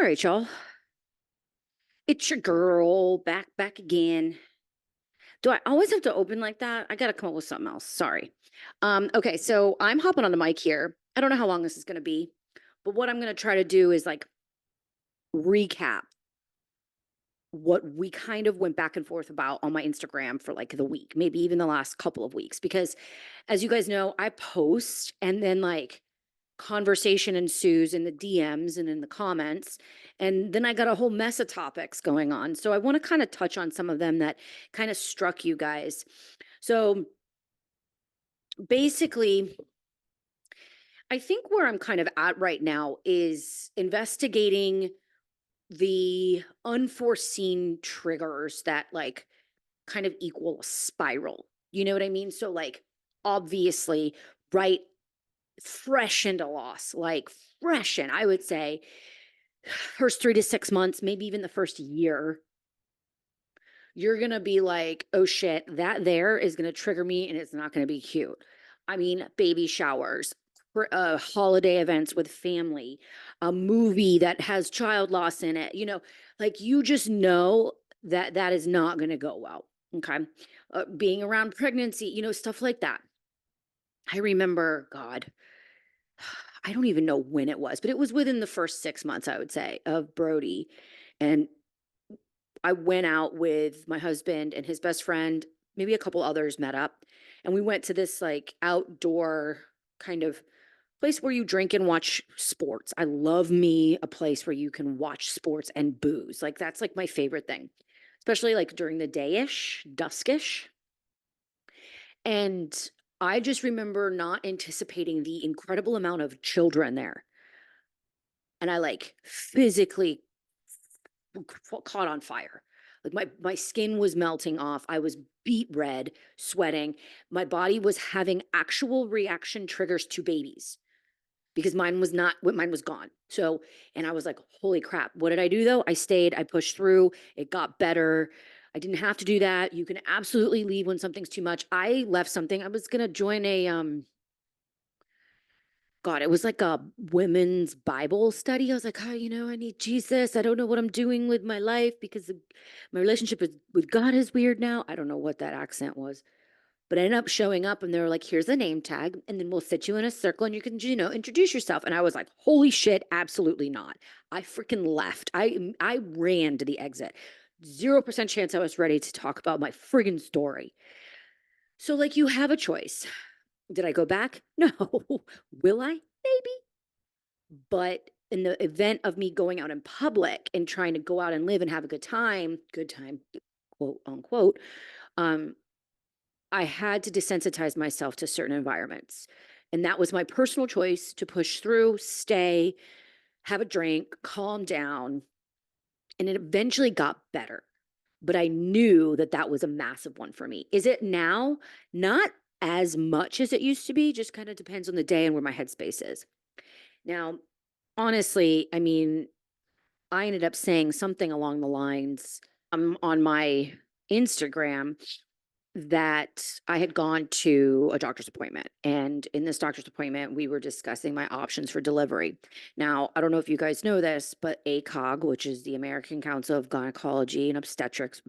All right, y'all. It's your girl back again. Do I always have to open like that? I gotta come up with something else. Sorry. Okay, so I'm hopping on the mic here. I don't know how long this is gonna be, but what I'm gonna try to do is like recap what we kind of went back and forth about on my Instagram for like the week, maybe even the last couple of weeks. Because as you guys know, I post and then like conversation ensues in the DMs and in the comments. And then I got a whole mess of topics going on. So I want to kind of touch on some of them that kind of struck you guys. So basically, I think where I'm kind of at right now is investigating the unforeseen triggers that like kind of equal a spiral. You know what I mean? So, like, obviously, right, fresh into loss, like fresh in, I would say, first 3 to 6 months, maybe even the first year, you're going to be like, oh shit, that there is going to trigger me and it's not going to be cute. I mean, baby showers, holiday events with family, a movie that has child loss in it, like you just know that that is not going to go well. Okay. Being around pregnancy, stuff like that. I remember, God, I don't even know when it was, but it was within the first 6 months, I would say, of Brody. And I went out with my husband and his best friend, maybe a couple others met up, and we went to this like outdoor kind of place where you drink and watch sports. I love me a place where you can watch sports and booze. Like that's like my favorite thing, especially like during the dayish, duskish. And I just remember not anticipating the incredible amount of children there. And I like physically caught on fire. Like my skin was melting off. I was beet red, sweating. My body was having actual reaction triggers to babies because mine was not what mine was gone. So, and I was like, holy crap. What did I do though? I stayed, I pushed through, it got better. I didn't have to do that. You can absolutely leave when something's too much. I left something. I was gonna join a God, it was like a women's Bible study. I was like, oh, I need Jesus. I don't know what I'm doing with my life because my relationship with God is weird now. I don't know what that accent was, but I ended up showing up and they were like, here's a name tag, and then we'll sit you in a circle and you can, introduce yourself. And I was like, holy shit, absolutely not. I freaking left. I ran to the exit. 0% chance I was ready to talk about my friggin' story. So, like, you have a choice. Did I go back? No. Will I? Maybe. But in the event of me going out in public and trying to go out and live and have a good time, quote unquote, um, I had to desensitize myself to certain environments. And that was my personal choice to push through, stay, have a drink, calm down. And it eventually got better. But I knew that that was a massive one for me. Is it now? Not as much as it used to be, just kind of depends on the day and where my headspace is. Now, honestly, I mean, I ended up saying something along the lines on my Instagram that I had gone to a doctor's appointment. And in this doctor's appointment, we were discussing my options for delivery. Now, I don't know if you guys know this, but ACOG, which is the American Council of Gynecology and Obstetrics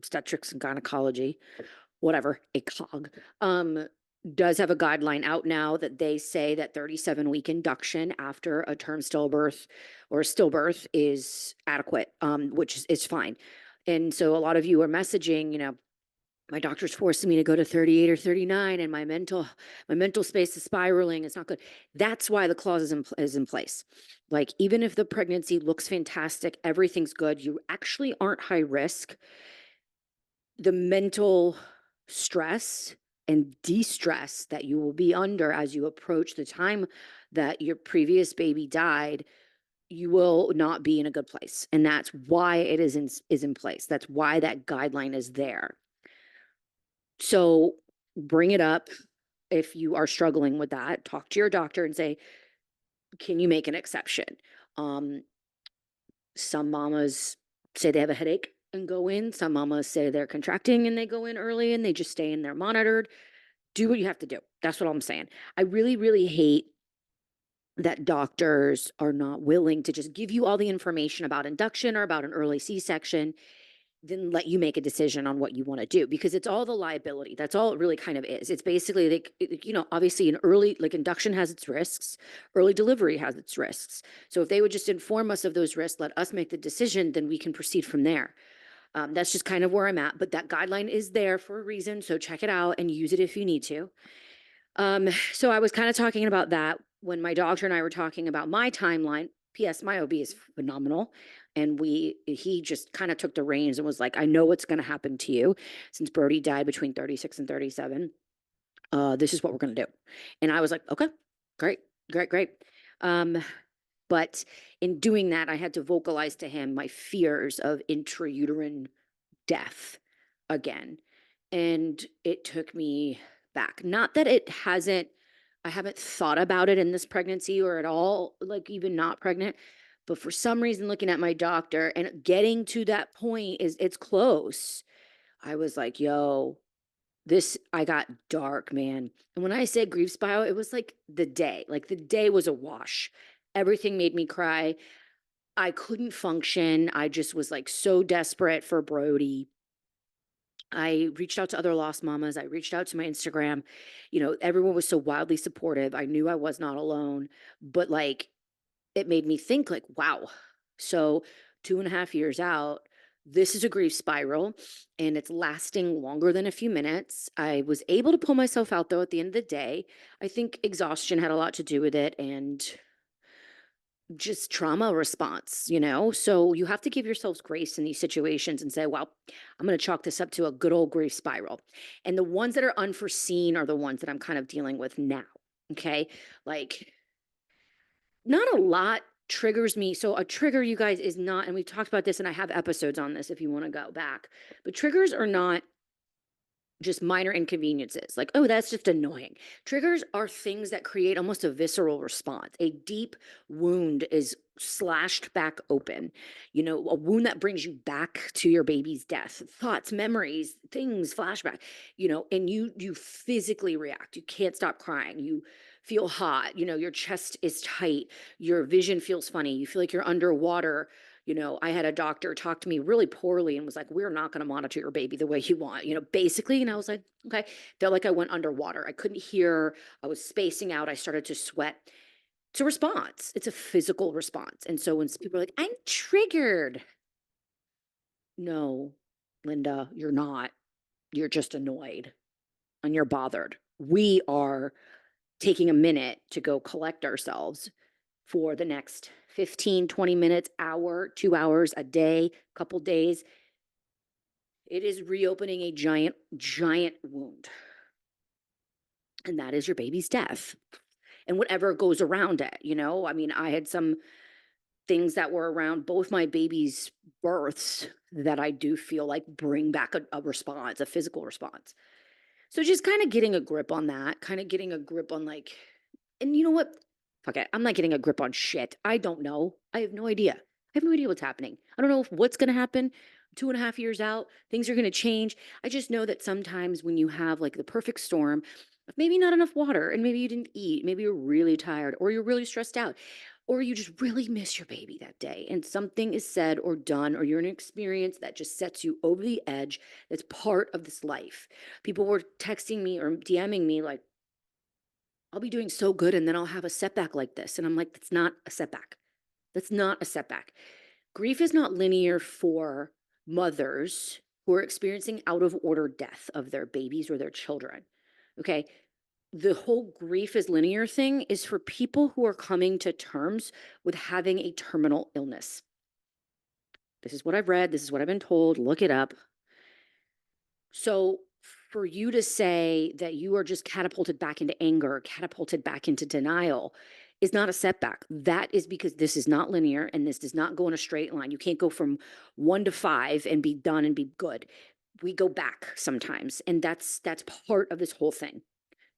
and Gynecology, whatever, ACOG, does have a guideline out now that they say that 37-week induction after a term stillbirth or a stillbirth is adequate, which is fine. And so a lot of you are messaging, my doctor's forcing me to go to 38 or 39 and my mental space is spiraling. It's not good. That's why the clause is in place. Like, even if the pregnancy looks fantastic, everything's good, you actually aren't high risk. The mental stress and de-stress that you will be under as you approach the time that your previous baby died, you will not be in a good place. And that's why it is in place. That's why that guideline is there. So bring it up if you are struggling with that. Talk to your doctor and say, can you make an exception? Some mamas say they have a headache and go in. Some mamas say they're contracting and they go in early and they just stay in there monitored. Do what you have to do. That's what I'm saying. I really, really hate that doctors are not willing to just give you all the information about induction or about an early C-section, then let you make a decision on what you want to do, because it's all the liability. That's all it really kind of is. It's basically like, obviously an early, like, induction has its risks, early delivery has its risks. So if they would just inform us of those risks, let us make the decision, then we can proceed from there. That's just kind of where I'm at, but that guideline is there for a reason. So check it out and use it if you need to. So I was kind of talking about that when my doctor and I were talking about my timeline. P.S. My OB is phenomenal. And he just kind of took the reins and was like, I know what's going to happen to you since Brody died between 36 and 37. This is what we're going to do. And I was like, okay, great, great, great. But in doing that, I had to vocalize to him my fears of intrauterine death again. And it took me back. Not that I haven't thought about it in this pregnancy or at all, like even not pregnant, but for some reason, looking at my doctor and getting to that point it's close. I was like, yo, I got dark, man. And when I said grief spiral, it was like the day was a wash. Everything made me cry. I couldn't function. I just was like so desperate for Brody. I reached out to other lost mamas. I reached out to my Instagram. Everyone was so wildly supportive. I knew I was not alone, but like it made me think like, wow. So 2.5 years out, this is a grief spiral and it's lasting longer than a few minutes. I was able to pull myself out though at the end of the day. I think exhaustion had a lot to do with it and just trauma response. So you have to give yourselves grace in these situations and say, well, I'm going to chalk this up to a good old grief spiral. And the ones that are unforeseen are the ones that I'm kind of dealing with now. Okay. Like, not a lot triggers me. So a trigger, you guys, is not, and we've talked about this and I have episodes on this if you want to go back, but triggers are not just minor inconveniences, like, oh, that's just annoying. Triggers are things that create almost a visceral response. A deep wound is slashed back open, a wound that brings you back to your baby's death, thoughts, memories, things, flashback, and you physically react. You can't stop crying. You feel hot, your chest is tight, your vision feels funny, you feel like you're underwater. I had a doctor talk to me really poorly and was like, we're not going to monitor your baby the way you want, basically. And I was like, okay. Felt like I went underwater. I couldn't hear. I was spacing out. I started to sweat. It's a response. It's a physical response. And so when people are like, I'm triggered. No, Linda, you're not. You're just annoyed and you're bothered. We are taking a minute to go collect ourselves for the next 15, 20 minutes, hour, 2 hours, a day, couple days. It is reopening a giant, giant wound. And that is your baby's death and whatever goes around it. I mean, I had some things that were around both my baby's births that I do feel like bring back a response, a physical response. So just kind of getting a grip on that, kind of getting a grip on like, and you know what? Fuck it. I'm not getting a grip on shit. I don't know. I have no idea. I have no idea what's happening. I don't know what's going to happen 2.5 years out. Things are going to change. I just know that sometimes when you have like the perfect storm of maybe not enough water and maybe you didn't eat, maybe you're really tired or you're really stressed out or you just really miss your baby that day and something is said or done or you're in an experience that just sets you over the edge, that's part of this life. People were texting me or DMing me like, I'll be doing so good and then I'll have a setback like this. And I'm like, that's not a setback. That's not a setback. Grief is not linear for mothers who are experiencing out of order death of their babies or their children. Okay. The whole grief is linear thing is for people who are coming to terms with having a terminal illness. This is what I've read. This is what I've been told. Look it up. So for you to say that you are just catapulted back into anger, catapulted back into denial is not a setback. That is because this is not linear and this does not go in a straight line. You can't go from 1 to 5 and be done and be good. We go back sometimes, and that's part of this whole thing.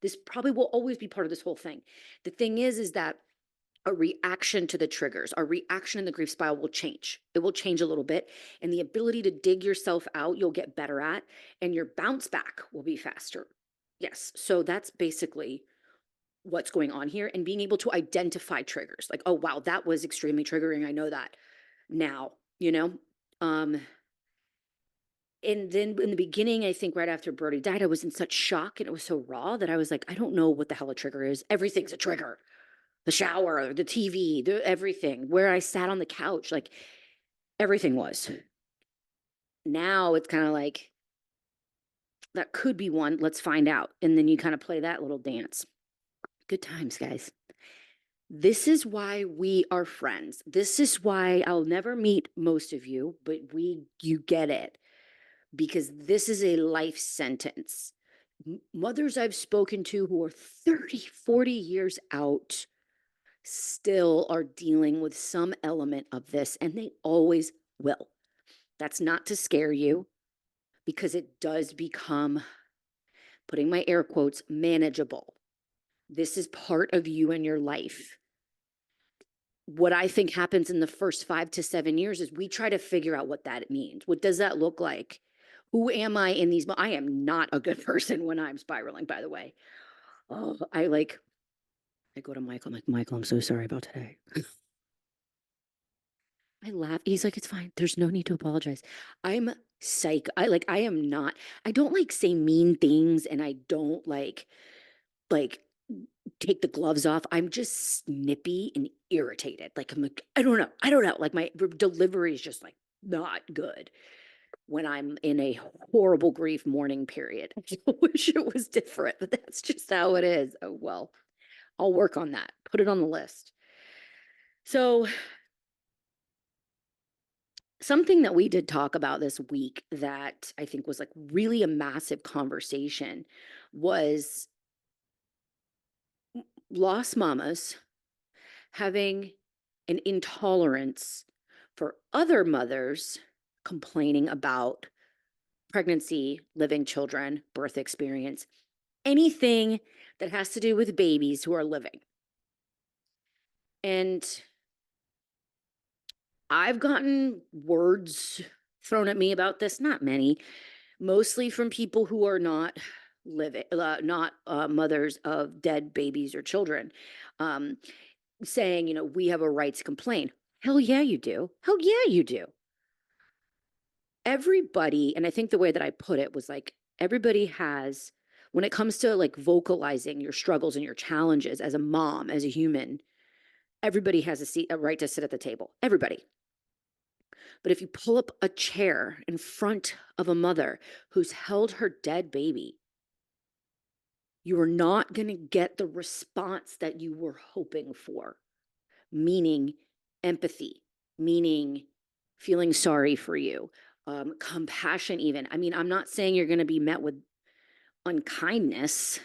This probably will always be part of this whole thing. The thing is that a reaction to the triggers, our reaction in the grief spiral will change. It will change a little bit. And the ability to dig yourself out, you'll get better at, and your bounce back will be faster. Yes. So that's basically what's going on here and being able to identify triggers. Like, oh wow, that was extremely triggering. I know that now, you know? Um, and then in the beginning, I think right after Brody died, I was in such shock and it was so raw that I was like, I don't know what the hell a trigger is. Everything's a trigger. The shower, the TV, everything. Where I sat on the couch, like everything was. Now it's kind of like, that could be one. Let's find out. And then you kind of play that little dance. Good times, guys. This is why we are friends. This is why I'll never meet most of you, but you get it, because this is a life sentence. Mothers I've spoken to who are 30, 40 years out still are dealing with some element of this, and they always will. That's not to scare you, because it does become, putting my air quotes, manageable. This is part of you and your life. What I think happens in the first 5 to 7 years is we try to figure out what that means. What does that look like? Who am I in these? I am not a good person when I'm spiraling, by the way. Oh, I go to Michael, I'm like, Michael, I'm so sorry about today. I laugh. He's like, it's fine. There's no need to apologize. I'm I am not, I don't like say mean things, and I don't like take the gloves off. I'm just snippy and irritated. Like, I'm like, I don't know. I don't know. Like, my delivery is just like not good when I'm in a horrible grief mourning period. I wish it was different, but that's just how it is. Oh, well, I'll work on that. Put it on the list. So, something that we did talk about this week that I think was like really a massive conversation was lost mamas having an intolerance for other mothers complaining about pregnancy, living children, birth experience, anything that has to do with babies who are living. And I've gotten words thrown at me about this, not many, mostly from people who are not living, not mothers of dead babies or children, um, saying, we have a right to complain. Hell yeah, you do. Hell yeah, you do. Everybody, and I think the way that I put it was like, everybody has, when it comes to like vocalizing your struggles and your challenges as a mom, as a human, everybody has a right to sit at the table. Everybody. But if you pull up a chair in front of a mother who's held her dead baby, you are not going to get the response that you were hoping for, meaning empathy, meaning feeling sorry for you, compassion, even. I mean, I'm not saying you're going to be met with unkindness.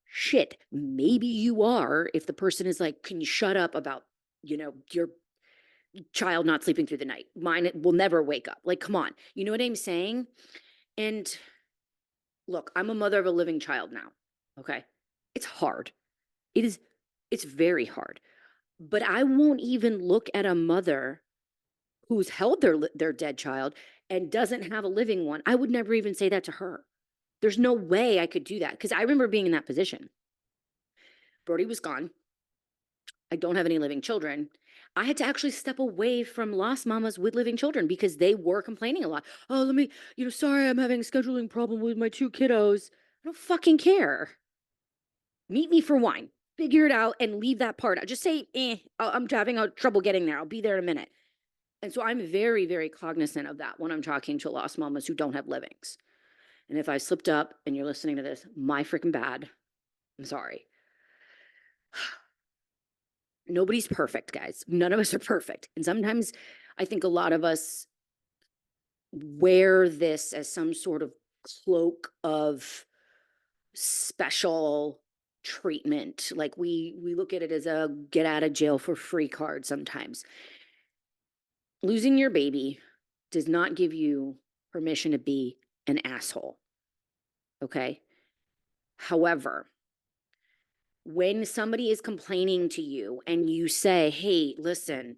Shit, maybe you are, if the person is like, can you shut up about, your child not sleeping through the night? Mine will never wake up. Like, come on. You know what I'm saying? And look, I'm a mother of a living child now. Okay. It's hard. It is, it's very hard. But I won't even look at a mother who's held their dead child and doesn't have a living one. I would never even say that to her. There's no way I could do that, because I remember being in that position. Brody was gone. I don't have any living children. I had to actually step away from lost mamas with living children because they were complaining a lot. Oh, let me, sorry, I'm having a scheduling problem with my 2 kiddos. I don't fucking care. Meet me for wine. Figure it out and leave that part out. Just say, I'm having trouble getting there. I'll be there in a minute. And so I'm very, very cognizant of that when I'm talking to lost mamas who don't have livings. And if I slipped up and you're listening to this, my freaking bad. I'm sorry. Nobody's perfect, guys. None of us are perfect. And sometimes I think a lot of us wear this as some sort of cloak of special treatment. Like we look at it as a get out of jail for free card sometimes. Losing your baby does not give you permission to be an asshole. Okay? However, when somebody is complaining to you and you say, hey, listen,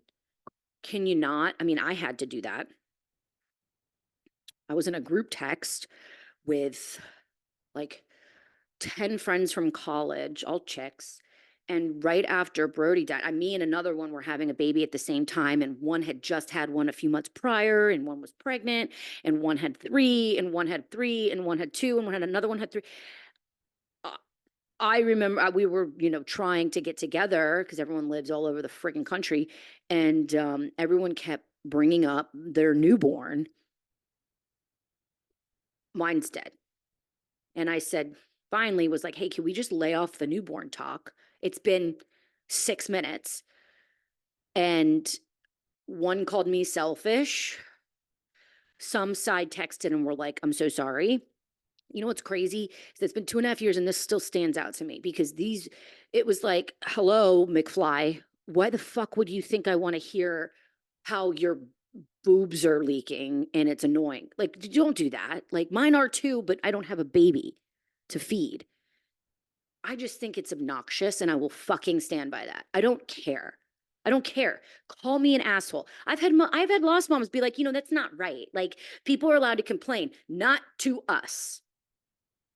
can you not? I mean, I had to do that. I was in a group text with like 10 friends from college, all chicks. And right after Brody died, me and another one were having a baby at the same time. And one had just had one a few months prior, and one was pregnant, and one had three, and one had three, and one had two, and one had another one had three. Uh, I remember we were, trying to get together because everyone lives all over the friggin' country. And everyone kept bringing up their newborn. Mine's dead. And I said, finally, was like, hey, can we just lay off the newborn talk? It's been 6 minutes. And one called me selfish. Some side texted and were like, I'm so sorry. You know what's crazy? It's been 2.5 years and this still stands out to me because it was like, hello, McFly. Why the fuck would you think I want to hear how your boobs are leaking and it's annoying? Like, don't do that. Like, mine are too, but I don't have a baby to feed. I just think it's obnoxious and I will fucking stand by that. I don't care. I don't care. Call me an asshole. I've had lost moms be like, that's not right. Like, people are allowed to complain, not to us.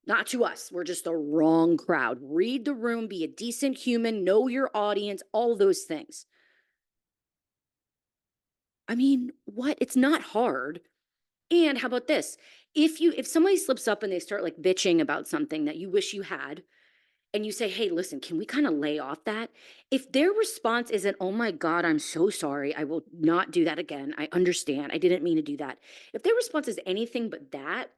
Not to us. We're just the wrong crowd. Read the room, be a decent human, know your audience, all those things. I mean, what? It's not hard. And how about this? If somebody slips up and they start like bitching about something that you wish you had, and you say, hey, listen, can we kind of lay off that? If their response isn't, oh my God, I'm so sorry, I will not do that again. I understand. I didn't mean to do that. If their response is anything but that,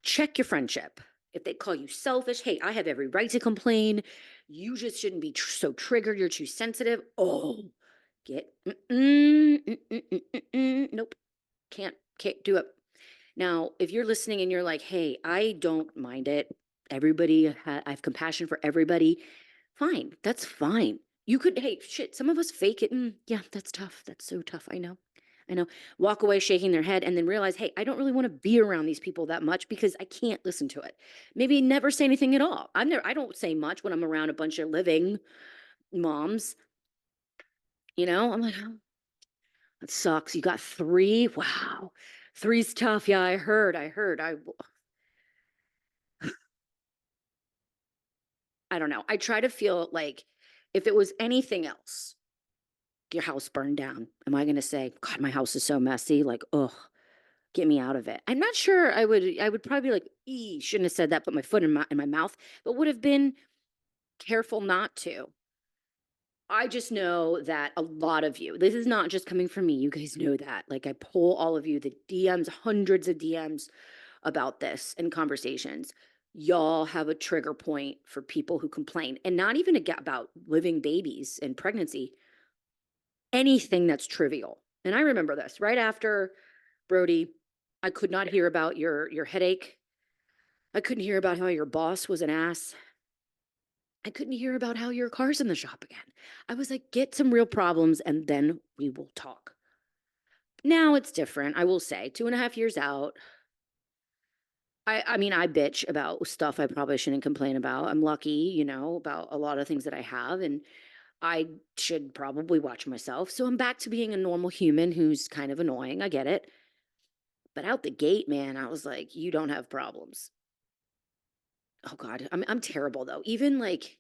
check your friendship. If they call you selfish, hey, I have every right to complain. You just shouldn't be so triggered. You're too sensitive. Oh, nope, can't do it. Now, if you're listening and you're like, hey, I don't mind it. I have compassion for everybody. Fine. That's fine. You could, hey, shit, some of us fake it. Yeah, that's tough. That's so tough. I know. I know. Walk away shaking their head and then realize, hey, I don't really want to be around these people that much because I can't listen to it. Maybe never say anything at all. I don't say much when I'm around a bunch of living moms. I'm like, oh, that sucks. You got three? Wow. Three's tough. Yeah, I heard. I don't know. I try to feel like if it was anything else, your house burned down. Am I going to say, God, my house is so messy? Like, ugh, get me out of it. I'm not sure I would probably be like, shouldn't have said that, put my foot in my mouth, but would have been careful not to. I just know that a lot of you, this is not just coming from me. You guys know that. Like, I pull all of you, the DMs, hundreds of DMs about this and conversations. Y'all have a trigger point for people who complain, and not even about living babies and pregnancy, anything that's trivial. And I remember this right after Brody, I could not hear about your headache. I couldn't hear about how your boss was an ass. I couldn't hear about how your car's in the shop again. I was like, get some real problems and then we will talk. Now it's different. I will say 2.5 years out. I mean, I bitch about stuff I probably shouldn't complain about. I'm lucky, about a lot of things that I have, and I should probably watch myself. So I'm back to being a normal human who's kind of annoying. I get it. But out the gate, man, I was like, you don't have problems. Oh God, I'm terrible though. Even like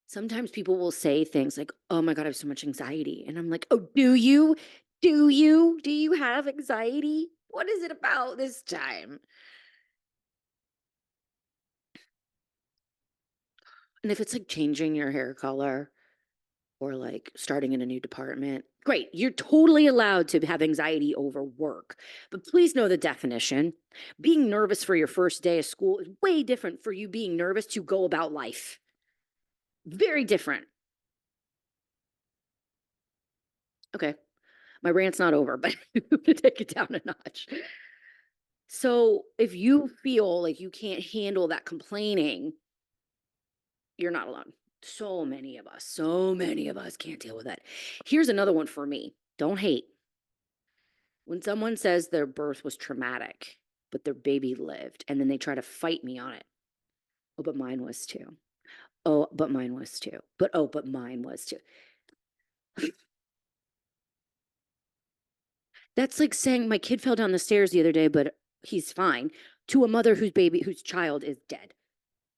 sometimes people will say things like, oh my God, I have so much anxiety. And I'm like, oh, do you? Do you? Do you have anxiety? What is it about this time? And if it's like changing your hair color or like starting in a new department, great. You're totally allowed to have anxiety over work. But please know the definition. Being nervous for your first day of school is way different for you being nervous to go about life. Very different. Okay. My rant's not over, but I'm going to take it down a notch. So if you feel like you can't handle that complaining, you're not alone. So many of us can't deal with that. Here's another one for me. Don't hate. When someone says their birth was traumatic, but their baby lived, and then they try to fight me on it. Oh, but mine was too. Oh, but mine was too. But mine was too. That's like saying my kid fell down the stairs the other day, but he's fine, to a mother whose child is dead.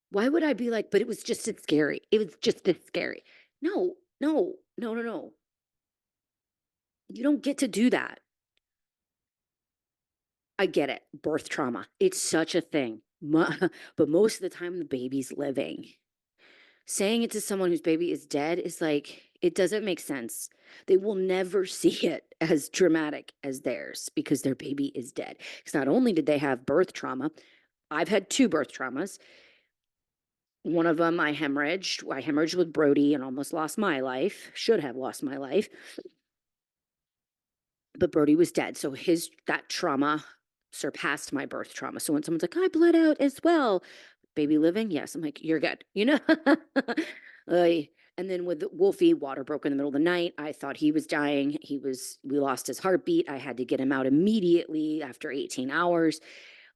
Why would I be like, but it was just as scary. It was just as scary. No, no, no, no, no. You don't get to do that. I get it. Birth trauma. It's such a thing. But most of the time, the baby's living. Saying it to someone whose baby is dead is like, it doesn't make sense. They will never see it as dramatic as theirs because their baby is dead. Because not only did they have birth trauma, I've had two birth traumas. One of them, I hemorrhaged. I hemorrhaged with Brody and almost lost my life. Should have lost my life, but Brody was dead. So that trauma surpassed my birth trauma. So when someone's like, I bled out as well, baby living, yes, I'm like, you're good, you know. And then with Wolfie, water broke in the middle of the night. I thought he was dying. We lost his heartbeat. I had to get him out immediately after 18 hours.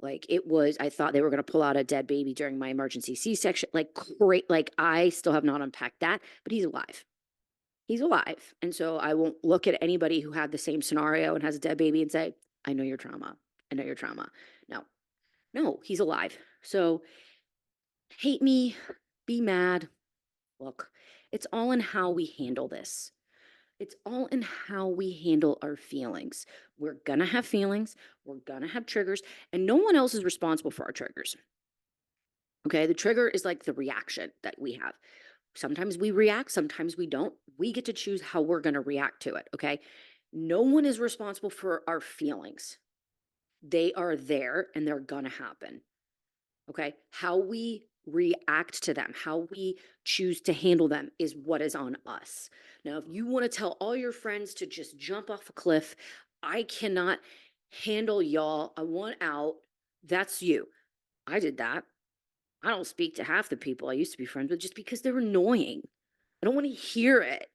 Like it was, I thought they were going to pull out a dead baby during my emergency C-section. Like great, like I still have not unpacked that, but he's alive. He's alive. And so I won't look at anybody who had the same scenario and has a dead baby and say, I know your trauma. I know your trauma. No, no, he's alive. So hate me, be mad. Look, it's all in how we handle this. It's all in how we handle our feelings. We're going to have feelings, we're going to have triggers, and no one else is responsible for our triggers. Okay. The trigger is like the reaction that we have. Sometimes we react, sometimes we don't. We get to choose how we're going to react to it. Okay. No one is responsible for our feelings, they are there and they're going to happen. Okay. How we react to them, how we choose to handle them is what is on us. Now, if you want to tell all your friends to just jump off a cliff, I cannot handle y'all. I want out. That's you. I did that. I don't speak to half the people I used to be friends with just because they're annoying. I don't want to hear it.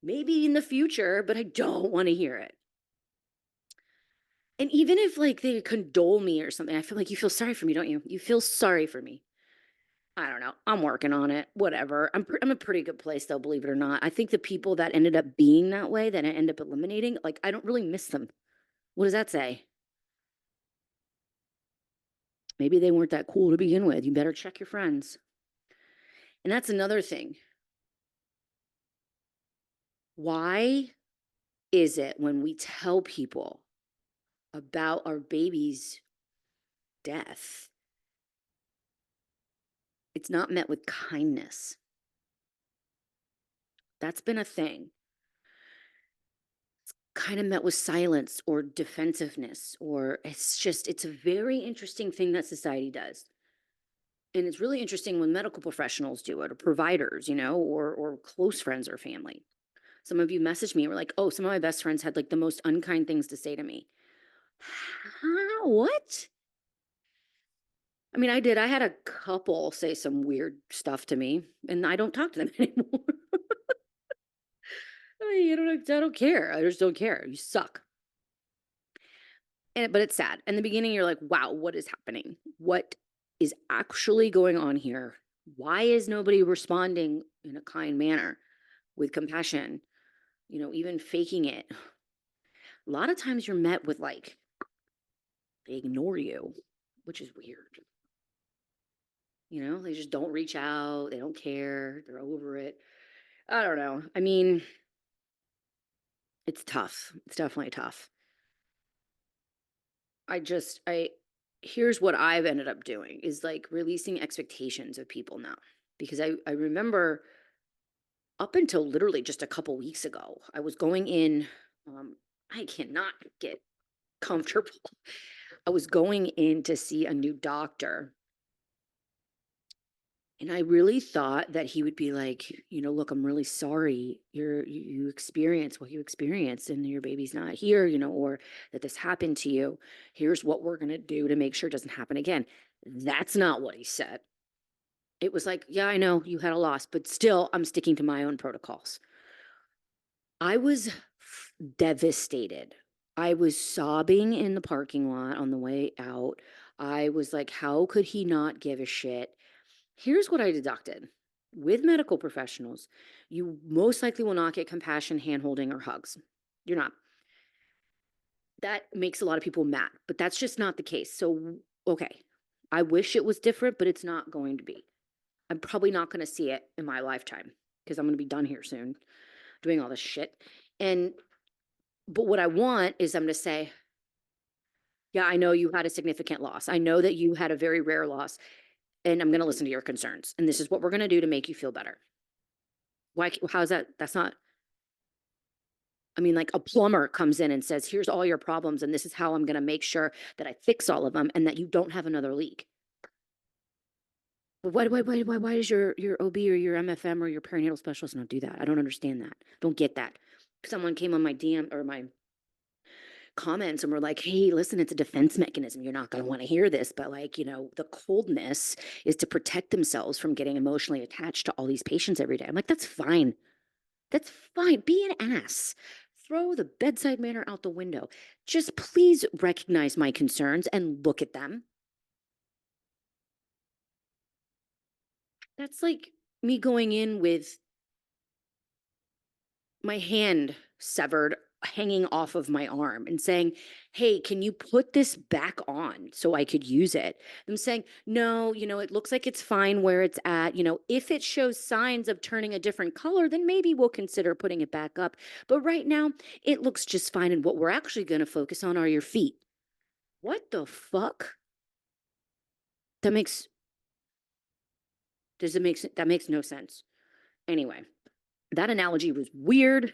Maybe in the future, but I don't want to hear it. And even if like they condole me or something, I feel like you feel sorry for me, don't you? You feel sorry for me. I don't know. I'm working on it. Whatever. I'm a pretty good place though, believe it or not. I think the people that ended up being that way, that I end up eliminating, like I don't really miss them. What does that say? Maybe they weren't that cool to begin with. You better check your friends. And that's another thing. Why is it when we tell people about our baby's death, it's not met with kindness? That's been a thing. Kind of met with silence or defensiveness, or it's a very interesting thing that society does. And it's really interesting when medical professionals do it, or providers, or close friends or family. Some of you messaged me and were like, oh, some of my best friends had like the most unkind things to say to me. How? What? I mean, I did. I had a couple say some weird stuff to me, and I don't talk to them anymore. I don't care. I just don't care. You suck. But it's sad. In the beginning, you're like, wow, what is happening? What is actually going on here? Why is nobody responding in a kind manner with compassion? Even faking it. A lot of times you're met with like, they ignore you, which is weird. They just don't reach out. They don't care. They're over it. I don't know. I mean, it's tough. It's definitely tough. I here's what I've ended up doing is like releasing expectations of people now. Because I remember up until literally just a couple weeks ago, I was going in, I cannot get comfortable. I was going in to see a new doctor. And I really thought that he would be like, look, I'm really sorry you experienced what you experienced and your baby's not here, or that this happened to you. Here's what we're going to do to make sure it doesn't happen again. That's not what he said. It was like, yeah, I know you had a loss, but still, I'm sticking to my own protocols. I was devastated. I was sobbing in the parking lot on the way out. I was like, how could he not give a shit? Here's what I deducted. With medical professionals, you most likely will not get compassion, handholding, or hugs. You're not. That makes a lot of people mad, but that's just not the case. So, okay, I wish it was different, but it's not going to be. I'm probably not going to see it in my lifetime because I'm going to be done here soon doing all this shit. And, but what I want is them to say, yeah, I know you had a significant loss. I know that you had a very rare loss, and I'm going to listen to your concerns. And this is what we're going to do to make you feel better. Why? How is that? That's not, I mean, like a plumber comes in and says, here's all your problems, and this is how I'm going to make sure that I fix all of them and that you don't have another leak. But why does your OB or your MFM or your perinatal specialist not do that? I don't understand that. Don't get that. Someone came on my DM or my comments and were like, hey, listen, it's a defense mechanism. You're not going to want to hear this, but like, the coldness is to protect themselves from getting emotionally attached to all these patients every day. I'm like, that's fine. That's fine. Be an ass. Throw the bedside manner out the window. Just please recognize my concerns and look at them. That's like me going in with my hand severed hanging off of my arm and saying, hey, can you put this back on so I could use it? I'm saying, no, it looks like it's fine where it's at. If it shows signs of turning a different color, then maybe we'll consider putting it back up. But right now, it looks just fine. And what we're actually going to focus on are your feet. What the fuck? That makes, that makes no sense. Anyway, that analogy was weird.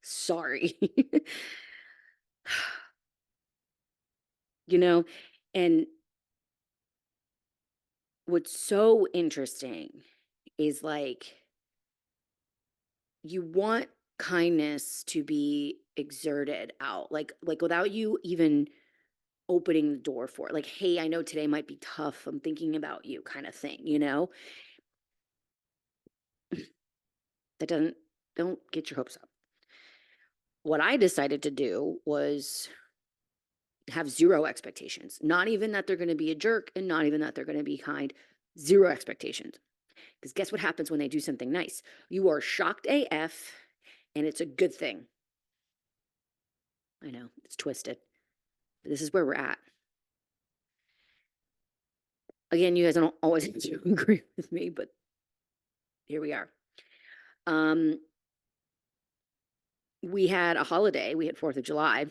Sorry. you know, and what's so interesting is like you want kindness to be exerted out like without you even opening the door for it. Like, hey, I know today might be tough, I'm thinking about you, kind of thing. That doesn't, don't get your hopes up. What I decided to do was have zero expectations, not even that they're going to be a jerk and not even that they're going to be kind. Zero expectations. Because guess what happens when they do something nice? You are shocked AF, and it's a good thing. I know, it's twisted. But this is where we're at. Again, you guys don't always have to agree with me, but here we are. We had a holiday. We had 4th of July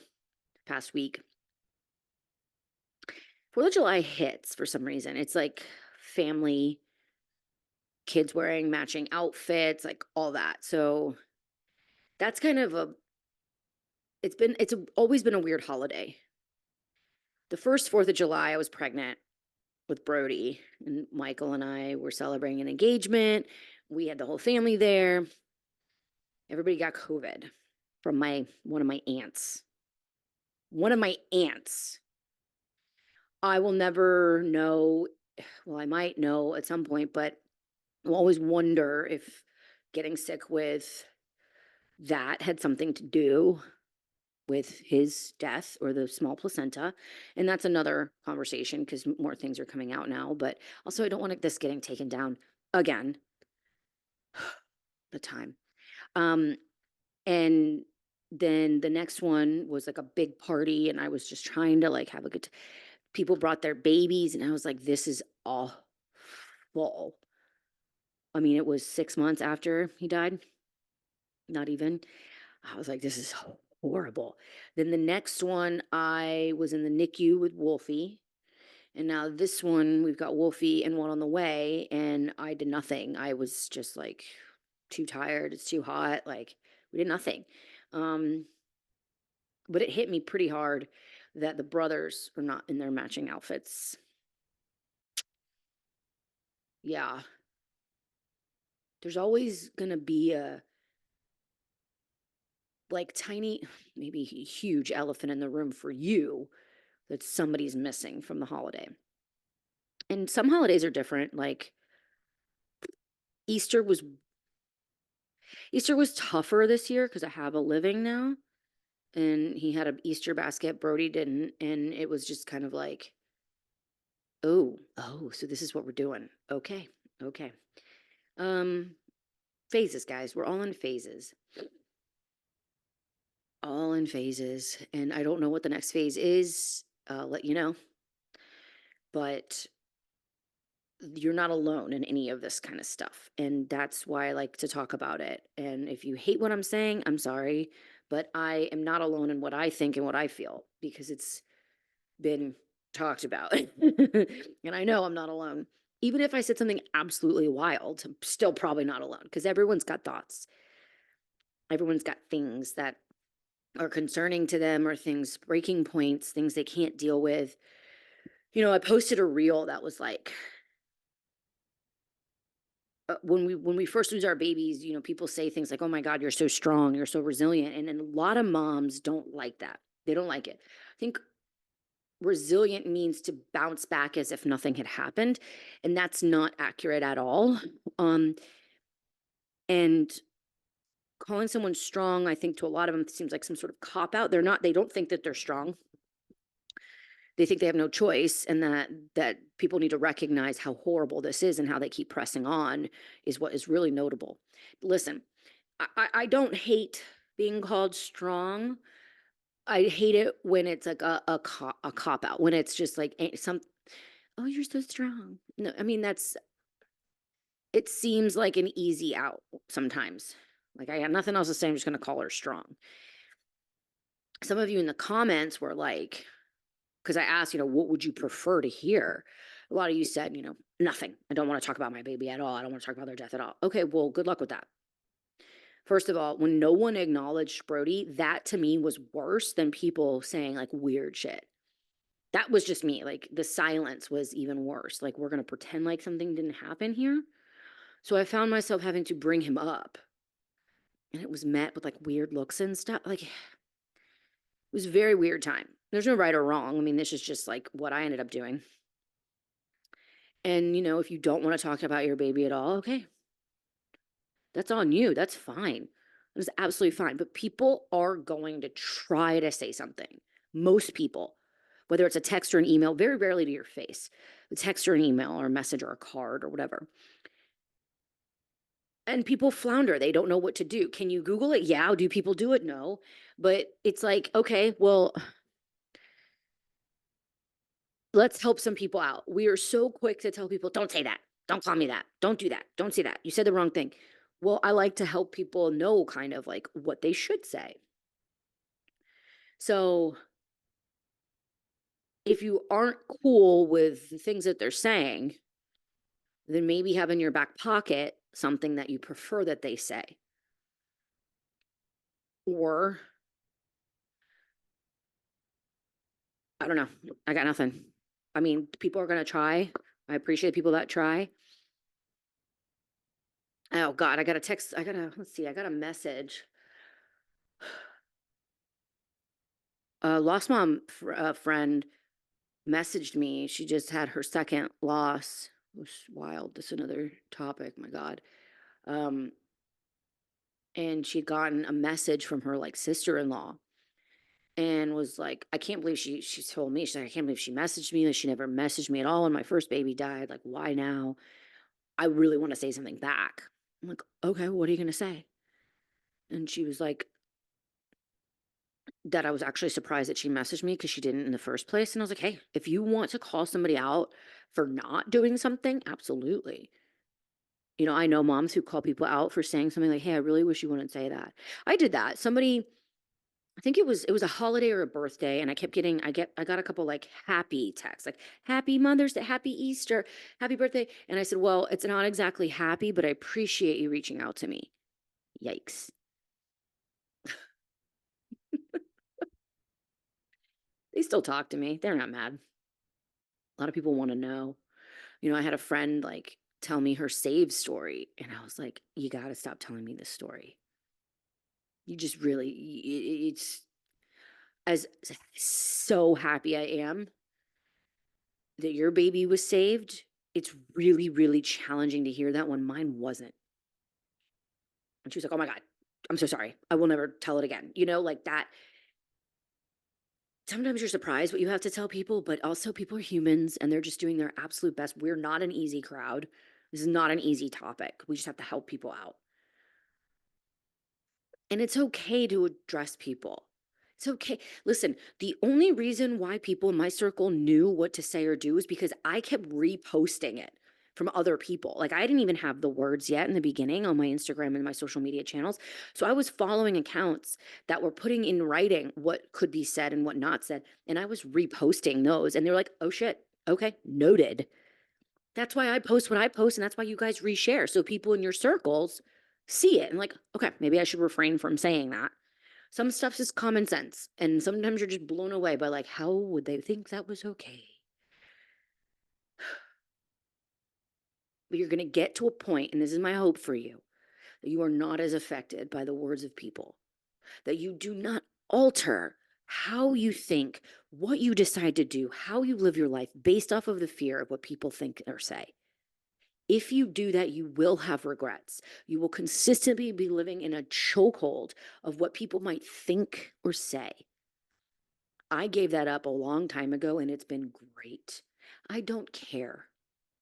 past week. 4th of July hits for some reason. It's like family, kids wearing matching outfits, like all that. So that's kind of always been a weird holiday. The first 4th of July, I was pregnant with Brody, and Michael and I were celebrating an engagement. We had the whole family there. Everybody got COVID from one of my aunts. One of my aunts. I will never know. Well, I might know at some point, but I'll always wonder if getting sick with that had something to do with his death or the small placenta. And that's another conversation because more things are coming out now. But also, I don't want this getting taken down again. The time. And then the next one was like a big party, and I was just trying to like have a good people brought their babies, and I was like, this is awful. I mean, it was 6 months after he died. Not even. I was like, this is horrible. Then the next one, I was in the NICU with Wolfie. And now this one, we've got Wolfie and one on the way, and I did nothing. I was just like too tired. It's too hot. Like, we did nothing. But it hit me pretty hard that the brothers are not in their matching outfits. Yeah. There's always going to be a like tiny, maybe huge elephant in the room for you that somebody's missing from the holiday. And some holidays are different. Like Easter was tougher this year because I have a living now, and he had an Easter basket, Brody didn't, and it was just kind of like, oh, so this is what we're doing. Okay. Phases, guys. We're all in phases. All in phases. And I don't know what the next phase is. I'll let you know. But you're not alone in any of this kind of stuff. And that's why I like to talk about it. And if you hate what I'm saying, I'm sorry, but I am not alone in what I think and what I feel because it's been talked about. And I know I'm not alone. Even if I said something absolutely wild, I'm still probably not alone because everyone's got thoughts. Everyone's got things that are concerning to them or things, breaking points, things they can't deal with. I posted a reel that was like, when we first lose our babies, people say things like, "Oh my God, you're so strong, you're so resilient," and a lot of moms don't like that. They don't like it. I think resilient means to bounce back as if nothing had happened, and that's not accurate at all. Um, and calling someone strong, I think to a lot of them seems like some sort of cop out. They're not. They don't think that they're strong. They think they have no choice, and that people need to recognize how horrible this is and how they keep pressing on is what is really notable. Listen, I don't hate being called strong. I hate it when it's like a cop out, when it's just like oh, you're so strong. No, I mean, it seems like an easy out sometimes. Like, I got nothing else to say. I'm just going to call her strong. Some of you in the comments were like, because I asked, what would you prefer to hear? A lot of you said, nothing. I don't want to talk about my baby at all. I don't want to talk about their death at all. Okay, well, good luck with that. First of all, when no one acknowledged Brody, that to me was worse than people saying like weird shit. That was just me. Like, the silence was even worse. Like, we're going to pretend like something didn't happen here. So I found myself having to bring him up. And it was met with like weird looks and stuff. Like, it was a very weird time. There's no right or wrong. I mean, this is just like what I ended up doing. And, if you don't want to talk about your baby at all, okay, that's on you. That's fine. That is absolutely fine. But people are going to try to say something. Most people, whether it's a text or an email, very rarely to your face, a text or an email or a message or a card or whatever. And people flounder. They don't know what to do. Can you Google it? Yeah. Do people do it? No. But it's like, okay, well, let's help some people out. We are so quick to tell people, don't say that. Don't call me that. Don't do that. Don't say that. You said the wrong thing. Well, I like to help people know kind of like what they should say. So if you aren't cool with the things that they're saying, then maybe have in your back pocket something that you prefer that they say. Or, I don't know. I got nothing. I mean, people are going to try. I appreciate people that try. Oh God, I got a text. Let's see, I got a message. Lost mom friend messaged me. She just had her second loss. It was wild. That's another topic. My God. Um, and she'd gotten a message from her like sister-in-law and was like, I can't believe she told me, she's like, I can't believe she messaged me. Like, she never messaged me at all when my first baby died. Like, why now? I really want to say something back. I'm like, okay, what are you gonna say? And she was like, that I was actually surprised that she messaged me because she didn't in the first place. And I was like, hey, if you want to call somebody out for not doing something, absolutely. I know moms who call people out for saying something like, hey, I really wish you wouldn't say that. I did that. Somebody, I think it was a holiday or a birthday, and I got a couple like happy texts, like happy Mother's Day, happy Easter, happy birthday. And I said, well, it's not exactly happy, but I appreciate you reaching out to me. Yikes. They still talk to me. They're not mad. A lot of people want to know. I had a friend like tell me her save story, and I was like, you got to stop telling me this story. You just really, it's as so happy I am that your baby was saved. It's really, really challenging to hear that when mine wasn't. And she was like, oh my God, I'm so sorry. I will never tell it again. Like that. Sometimes you're surprised what you have to tell people, but also people are humans and they're just doing their absolute best. We're not an easy crowd. This is not an easy topic. We just have to help people out. And it's okay to address people. It's okay. Listen, the only reason why people in my circle knew what to say or do is because I kept reposting it. from other people. Like I didn't even have the words yet in the beginning on my Instagram and my social media channels. So I was following accounts that were putting in writing what could be said and what not said. And I was reposting those and they're like, oh shit, okay, noted. That's why I post what I post, and that's why you guys reshare. So people in your circles see it and like, okay, maybe I should refrain from saying that. Some stuff's just common sense. And sometimes you're just blown away by like, how would they think that was okay? But you're gonna get to a point, and this is my hope for you, that you are not as affected by the words of people, that you do not alter how you think, what you decide to do, how you live your life based off of the fear of what people think or say. If you do that, you will have regrets. You will consistently be living in a chokehold of what people might think or say. I gave that up a long time ago and it's been great. I don't care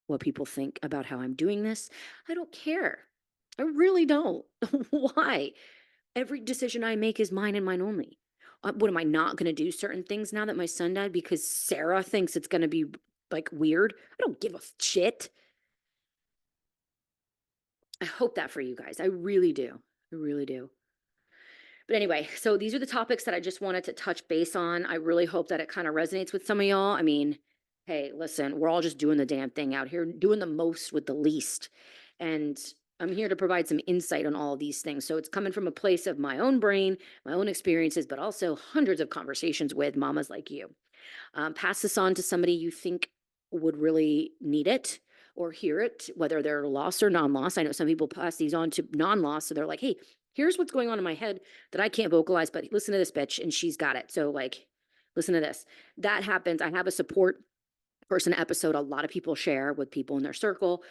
what people think about how I'm doing this. I don't care. I really don't. Why? Every decision I make is mine and mine only. What am I not going to do certain things now that my son died because Sarah thinks it's going to be like weird? I don't give a shit. I hope that for you guys. I really do. I really do. But anyway, so these are the topics that I just wanted to touch base on. I really hope that it kind of resonates with some of y'all. I mean, hey, listen, we're all just doing the damn thing out here, doing the most with the least. And I'm here to provide some insight on all of these things. So it's coming from a place of my own brain, my own experiences, but also hundreds of conversations with mamas like you. Pass this on to somebody you think would really need it or hear it, whether they're lost or non-lost. I know some people pass these on to non-lost, so they're like, hey, here's what's going on in my head that I can't vocalize, but listen to this bitch and she's got it. So like, listen to this. That happens. I have a support person episode a lot of people share with people in their circle.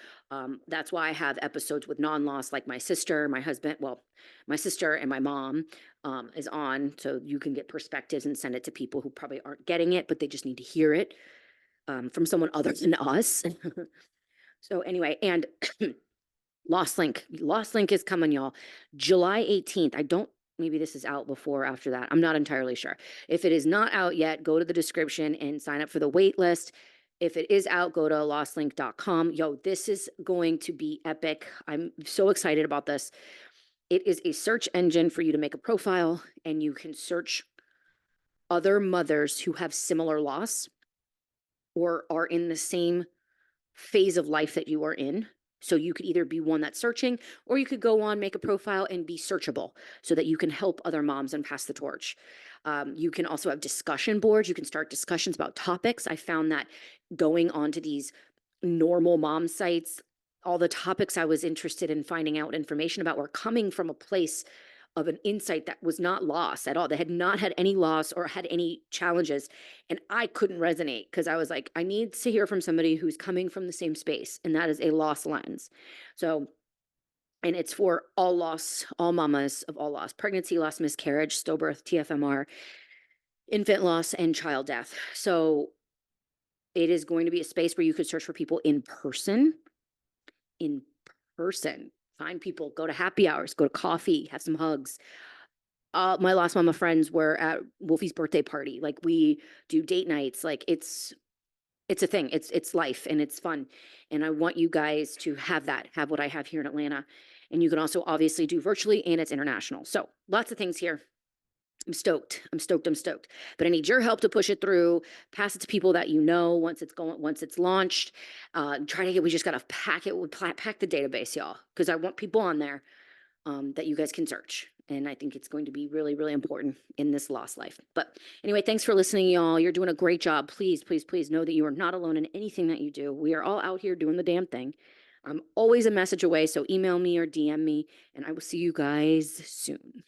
That's why I have episodes with non-lost, like my sister, my husband, well, my sister and my mom is on, so you can get perspectives and send it to people who probably aren't getting it, but they just need to hear it from someone other than us. So anyway, and Lost Link. Lost Link is coming, y'all. July 18th. I don't, maybe this is out before or after that. I'm not entirely sure. If it is not out yet, go to the description and sign up for the wait list. If it is out, go to lostlink.com. Yo, this is going to be epic. I'm so excited about this. It is a search engine for you to make a profile, and you can search other mothers who have similar loss or are in the same phase of life that you are in. So you could either be one that's searching, or you could go on, make a profile and be searchable so that you can help other moms and pass the torch. You can also have discussion boards. You can start discussions about topics. I found that going onto these normal mom sites, all the topics I was interested in finding out information about were coming from a place of an insight that was not lost at all. They had not had any loss or had any challenges. And I couldn't resonate because I was like, I need to hear from somebody who's coming from the same space. And that is a loss lens. So, and it's for all loss, all mamas of all loss, pregnancy, loss, miscarriage, stillbirth, TFMR, infant loss, and child death. So it is going to be a space where you could search for people in person, in person. Find people, go to happy hours, go to coffee, have some hugs. My Lost Mama friends were at Wolfie's birthday party. Like we do date nights. Like it's a thing. It's life and it's fun. And I want you guys to have that, have what I have here in Atlanta. And you can also obviously do virtually, and it's international. So lots of things here. I'm stoked. I'm stoked. I'm stoked. But I need your help to push it through. Pass it to people that you know once it's going, once it's launched. Try to get. We just got to pack it. Pack the database, y'all, because I want people on there that you guys can search. And I think it's going to be really, really important in this lost life. But anyway, thanks for listening, y'all. You're doing a great job. Please, please, please know that you are not alone in anything that you do. We are all out here doing the damn thing. I'm always a message away. So email me or DM me, and I will see you guys soon.